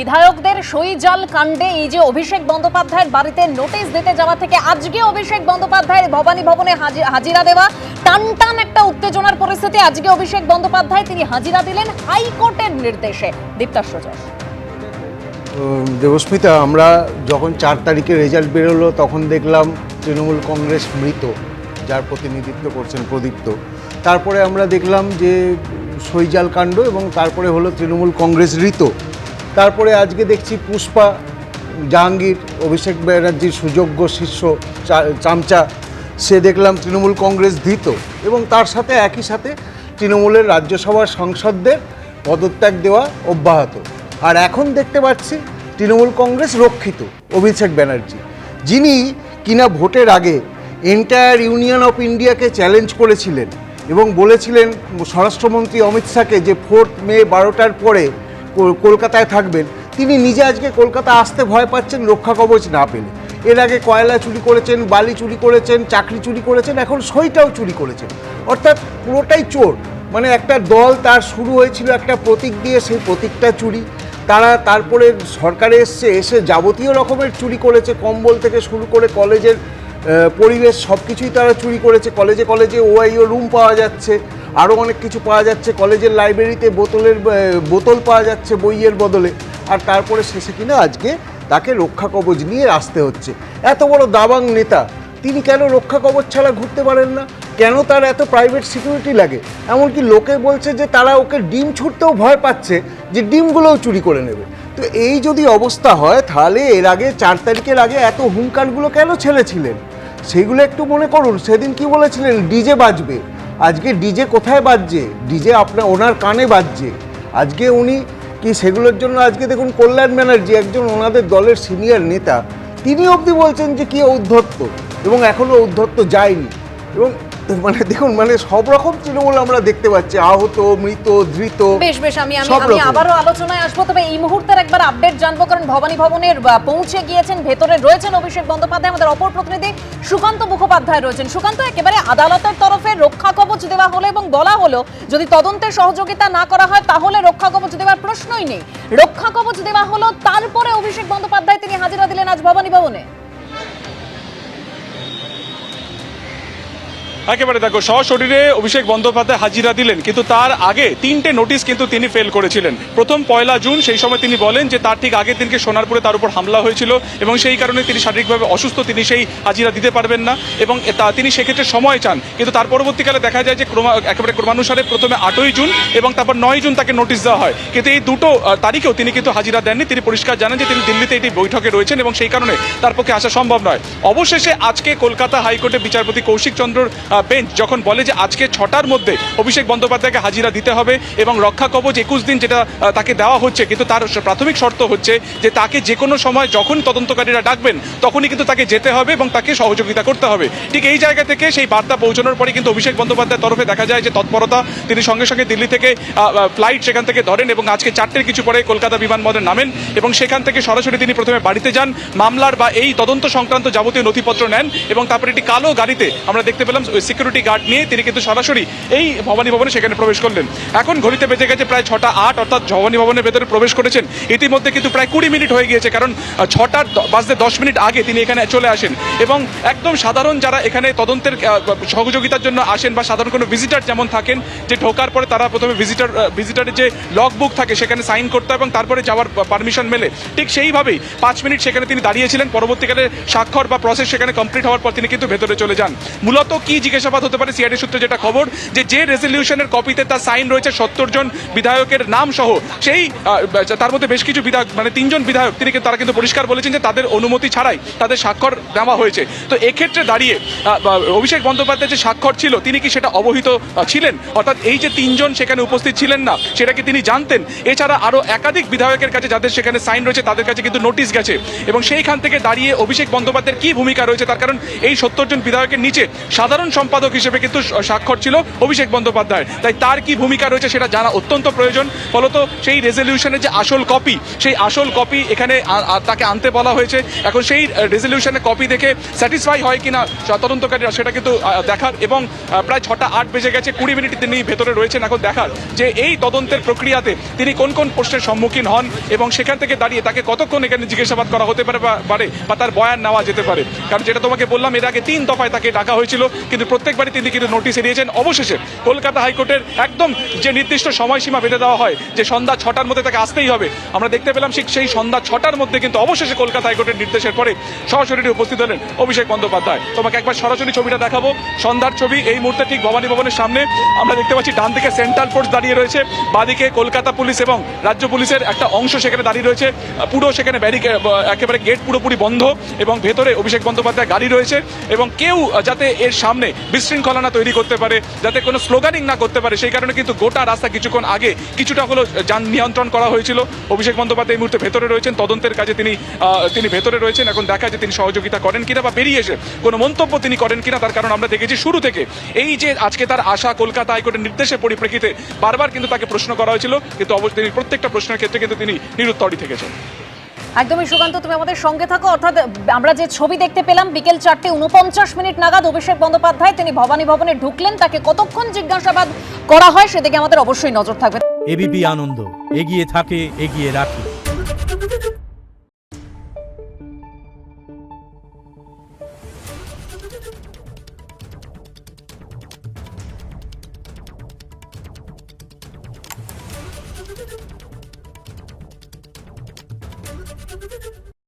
বিধায়কদের সই জাল কাণ্ডে এই যে অভিষেক বন্দ্যোপাধ্যায়ের বাড়িতে নোটিশ দিতে যাওয়া থেকে আজকে অভিষেক বন্দ্যোপাধ্যায়ের ভবানী ভবনে হাজিরা দেওয়া টানটান একটা উত্তেজনার পরিস্থিতি। আজকে অভিষেক বন্দ্যোপাধ্যায় তিনি হাজিরা দিলেন হাইকোর্টের নির্দেশে। দীপ্তাশ্র জয়। দেবস্মিতা, আমরা যখন 4 তারিখে রেজাল্ট বেরোলো তখন দেখলাম তৃণমূল কংগ্রেস মৃত, যার প্রতিনিধিত্ব করছেন প্রদীপ্ত। তারপরে আমরা দেখলাম যে সইজাল কাণ্ড এবং তারপরে হলো তৃণমূল কংগ্রেস ঋত। তারপরে আজকে দেখছি পুষ্পা, জাহাঙ্গীর, অভিষেক ব্যানার্জির সুযোগ্য শিষ্য চামচা, সে দেখলাম তৃণমূল কংগ্রেস ধৃত এবং তার সাথে একই সাথে তৃণমূলের রাজ্যসভার সাংসদদের পদত্যাগ দেওয়া অব্যাহত। আর এখন দেখতে পাচ্ছি তৃণমূল কংগ্রেস রক্ষিত অভিষেক ব্যানার্জি, যিনি কিনা ভোটের আগে এন্টায়ার ইউনিয়ন অফ ইন্ডিয়াকে চ্যালেঞ্জ করেছিলেন এবং বলেছিলেন স্বরাষ্ট্রমন্ত্রী অমিত শাহকে যে 4 মে 12টার পরে কলকাতায় থাকবেন। তিনি নিজে আজকে কলকাতা আসতে ভয় পাচ্ছেন রক্ষা কবচ না পেলে। এর আগে কয়লা চুরি করেছেন, বালি চুরি করেছেন, চাকরি চুরি করেছেন, এখন সইটাও চুরি করেছেন। অর্থাৎ পুরোটাই চোর। মানে একটা দল তার শুরু হয়েছিল একটা প্রতীক দিয়ে, সেই প্রতীকটা চুরি। তারা তারপরে সরকারে এসে যাবতীয় রকমের চুরি করেছে, কম্বল থেকে শুরু করে কলেজের পরিবেশ সব কিছুই তারা চুরি করেছে। কলেজে কলেজে ওআইও রুম পাওয়া যাচ্ছে, আরও অনেক কিছু পাওয়া যাচ্ছে। কলেজের লাইব্রেরিতে বোতল পাওয়া যাচ্ছে বইয়ের বদলে। আর তারপরে শেষে কিনা আজকে তাকে রক্ষা কবচ নিয়ে আসতে হচ্ছে। এত বড় দাবাং নেতা, তিনি কেন রক্ষা কবচ ছাড়া ঘুরতে পারেন না? কেন তার এত প্রাইভেট সিকিউরিটি লাগে? এমনকি লোকে বলছে যে তারা ওকে ডিম ছুটতেও ভয় পাচ্ছে, যে ডিমগুলোও চুরি করে নেবে। তো এই যদি অবস্থা হয়, তাহলে এর আগে 4 তারিখের আগে এত হুঙ্কারগুলো কেন ছেড়েছিলেন? সেইগুলো একটু মনে করুন। সেদিন কি বলেছিলেন? ডিজে বাজবে। আজকে ডিজে কোথায় বাজছে? ডিজে ওনার কানে বাজছে। আজকে উনি কি সেগুলোর জন্য আজকে দেখুন কল্যাণ ব্যানার্জি, একজন ওনাদের দলের সিনিয়র নেতা, তিনি অবধি বলছেন যে কি ঔদ্ধত্য, এবং এখনও ঔদ্ধত্য যায়নি। এবং মানে দেখুন, মানে সব রকম তৃণমূল আমরা দেখতে পাচ্ছি, আহত, মৃত, ধৃত। বেশ আমি আবারও আলোচনায় আসবো, তবে এই মুহূর্তের একবার আপডেট জানবো, কারণ ভবানী ভবনের পৌঁছে গিয়েছেন, ভেতরে রয়েছেন অভিষেক বন্দ্যোপাধ্যায়। আমাদের অপর প্রতিনিধি সুকান্ত মুখোপাধ্যায় রয়েছেন। সুকান্ত, একেবারে আদালতের তরফে রক্ষা কবচ দেওয়া হলো এবং বলা হলো যদি তদন্তে সহযোগিতা না করা হয় তাহলে রক্ষা কবচ দেওয়ার প্রশ্নই নেই। রক্ষা কবচ দেওয়া হলো, তারপরে অভিষেক বন্দ্যোপাধ্যায় তিনি হাজিরা দিলেন আজ ভবানী ভবনে। একেবারে দেখো, সশরীরে অভিষেক বন্দ্যোপাধ্যায় হাজিরা দিলেন, কিন্তু তার আগে 3টে নোটিশ কিন্তু তিনি ফেল করেছিলেন। প্রথম 1 জুন, সেই সময় তিনি বলেন যে তার ঠিক আগের দিনকে সোনারপুরে তার উপর হামলা হয়েছিল এবং সেই কারণে তিনি শারীরিকভাবে অসুস্থ, তিনি সেই হাজিরা দিতে পারবেন না এবং তিনি সেক্ষেত্রে সময় চান। কিন্তু তার পরবর্তীকালে দেখা যায় যে একেবারে ক্রমানুসারে প্রথমে 8ই জুন এবং তারপর 9 জুন তাকে নোটিশ দেওয়া হয়, কিন্তু এই দুটো তারিখেও তিনি কিন্তু হাজিরা দেননি। তিনি পরিষ্কার জানান যে তিনি দিল্লিতে এটি বৈঠকে রয়েছেন এবং সেই কারণে তার পক্ষে আসা সম্ভব নয়। অবশেষে আজকে কলকাতা হাইকোর্টের বিচারপতি কৌশিক চন্দ্রর বেঞ্চ যখন বলে যে আজকে 6টার মধ্যে অভিষেক বন্দ্যোপাধ্যায়কে হাজিরা দিতে হবে এবং রক্ষা কবচ 21 দিন যেটা তাকে দেওয়া হচ্ছে, কিন্তু তার প্রাথমিক শর্ত হচ্ছে যে তাকে যে কোনো সময় যখন তদন্তকারীরা ডাকবেন তখনই কিন্তু তাকে যেতে হবে এবং তাকে সহযোগিতা করতে হবে। ঠিক এই জায়গা থেকে সেই বার্তা পৌঁছানোর পরে কিন্তু অভিষেক বন্দ্যোপাধ্যায়ের তরফে দেখা যায় যে তৎপরতা, তিনি সঙ্গে সঙ্গে দিল্লি থেকে ফ্লাইট সেখান থেকে ধরেন এবং আজকে 4টের কিছু পরে কলকাতা বিমানবন্দরে নামেন এবং সেখান থেকে সরাসরি তিনি প্রথমে বাড়িতে যান, মামলার বা এই তদন্ত সংক্রান্ত যাবতীয় নথিপত্র নেন এবং তারপরে একটি কালো গাড়িতে আমরা দেখতে পেলাম সিকিউরিটি গার্ড নিয়ে তিনি কিন্তু সরাসরি এই ভবানী ভবনে সেখানে প্রবেশ করলেন। এখন ঘড়িতে বেজে গেছে প্রায় 6:08, অর্থাৎ ভবানী ভবনের ভেতরে প্রবেশ করেছেন। ইতিমধ্যে কিন্তু প্রায় 20 মিনিট হয়ে গিয়েছে, কারণ 6:10 আগে তিনি এখানে চলে আসেন এবং একদম সাধারণ যারা এখানে তদন্তের সহযোগিতার জন্য আসেন বা সাধারণ কোনো ভিজিটার যেমন থাকেন, যে ঢোকার পরে তারা প্রথমে ভিজিটারের যে লগ বুক থাকে সেখানে সাইন করতে এবং তারপরে যাওয়ার পারমিশন মেলে, ঠিক সেইভাবেই 5 মিনিট সেখানে তিনি দাঁড়িয়েছিলেন। পরবর্তীকালে স্বাক্ষর বা প্রসেস সেখানে কমপ্লিট হওয়ার পর তিনি কিন্তু ভেতরে চলে যান। মূলত কি জিজ্ঞাসাবাদ হতে পারে, সিআইডি সূত্রে যেটা খবর, যে রেজলিউশনের কপিতে তার সাইন রয়েছে 70 জন বিধায়কের নাম সহ, সেই তার মধ্যে বেশ কিছু বিধায়ক, মানে 3 জন বিধায়ক, তারা কিন্তু পরিষ্কার বলেছেন যে তাদের অনুমতি ছাড়াই তাদের স্বাক্ষর দেওয়া হয়েছে। তো এক্ষেত্রে দাঁড়িয়ে অভিষেক বন্দ্যোপাধ্যায় যে স্বাক্ষর ছিল, তিনি কি সেটা অবহিত ছিলেন? অর্থাৎ এই যে 3 জন সেখানে উপস্থিত ছিলেন না, সেটা কি তিনি জানতেন? এছাড়া আরো একাধিক বিধায়কের কাছে যাদের সেখানে সাইন রয়েছে তাদের কাছে কিন্তু নোটিশ গেছে এবং সেইখান থেকে দাঁড়িয়ে অভিষেক বন্দ্যোপাধ্যায়ের কি ভূমিকা রয়েছে, তার কারণ এই 70 জন বিধায়কের নিচে সাধারণ সম্পাদক হিসেবে কিন্তু স্বাক্ষর ছিল অভিষেক বন্দ্যোপাধ্যায়। তাই তার কি ভূমিকা রয়েছে সেটা জানা অত্যন্ত প্রয়োজন। ফলত সেই রেজলিউশনের যে আসল কপি, সেই আসল কপি এখানে তাকে আনতে বলা হয়েছে। এখন সেই রেজলিউশনের কপি দেখে স্যাটিসফাই হয় কিনা তদন্তকারীরা সেটা কিন্তু দেখার, এবং প্রায় 6:08 বেজে গেছে, 20 মিনিট তিনি ভেতরে রয়েছেন। এখন দেখার যে এই তদন্তের প্রক্রিয়াতে তিনি কোন কোন প্রশ্নের সম্মুখীন হন এবং সেখান থেকে দাঁড়িয়ে তাকে কতক্ষণ এখানে জিজ্ঞাসাবাদ করা হতে পারে বা তার বয়ান নেওয়া যেতে পারে। কারণ যেটা তোমাকে বললাম, এর আগে 3 দফায় তাকে ডাকা হয়েছিল, কিন্তু প্রত্যেকবারই তিনি কিন্তু নোটিশ এড়িয়েছেন। অবশেষে কলকাতা হাইকোর্টের একদম যে নির্দিষ্ট সময়সীমা বেঁধে দেওয়া হয় যে সন্ধ্যা 6টার মধ্যে তাকে আসতেই হবে, আমরা দেখতে পেলাম সেই সন্ধ্যা 6টার মধ্যে কিন্তু অবশেষে কলকাতা হাইকোর্টের নির্দেশের পরে সরাসরি উপস্থিত হলেন অভিষেক বন্দ্যোপাধ্যায়। তোমাকে একবার সরাসরি ছবিটা দেখাবো, সন্ধ্যার ছবি। এই মুহূর্তে ঠিক ভবানী ভবনের সামনে আমরা দেখতে পাচ্ছি ডান দিকে সেন্ট্রাল ফোর্স দাঁড়িয়ে রয়েছে, বাদিকে কলকাতা পুলিশ এবং রাজ্য পুলিশের একটা অংশ সেখানে দাঁড়িয়ে রয়েছে। পুরো সেখানে ব্যারিকেড, একেবারে গেট পুরোপুরি বন্ধ, এবং ভেতরে অভিষেক বন্দ্যোপাধ্যায় গাড়ি রয়েছে। এবং কেউ যাতে এর সামনে বিশৃঙ্খলা না তৈরি করতে পারে, যাতে কোনো স্লোগানিং না করতে পারে, সেই কারণে কিন্তু গোটা রাস্তা কিছুক্ষণ আগে কিছুটা হলো যান নিয়ন্ত্রণ করা হয়েছিল। অভিষেক বন্দ্যোপাধ্যায় এই মুহূর্তে ভেতরে রয়েছেন, তদন্তের কাজে তিনি ভেতরে রয়েছেন। এখন দেখা যে তিনি সহযোগিতা করেন কিনা বা বেরিয়ে এসে কোনো মন্তব্য তিনি করেন কিনা। তার কারণ আমরা দেখেছি শুরু থেকে এই যে আজকে তার আশা কলকাতা হাইকোর্টের নির্দেশের পরিপ্রেক্ষিতে বারবার কিন্তু তাকে প্রশ্ন করা হয়েছিল, কিন্তু তিনি প্রত্যেকটা প্রশ্নের ক্ষেত্রে কিন্তু তিনি নিরুত্তরই থেকেছেন। একদমই সুকান্ত, তুমি আমাদের সঙ্গে থাকো। অর্থাৎ আমরা যে ছবি দেখতে পেলাম বিকেল 4:49 নাগাদ অভিষেক বন্দ্যোপাধ্যায় তিনি ভবানী ভবনে ঢুকলেন, তাকে কতক্ষণ জিজ্ঞাসাবাদ করা হয় সেদিকে আমাদের অবশ্যই নজর থাকবে। এবিপি আনন্দ, এগিয়ে থাকে, এগিয়ে রাখে। Thank you.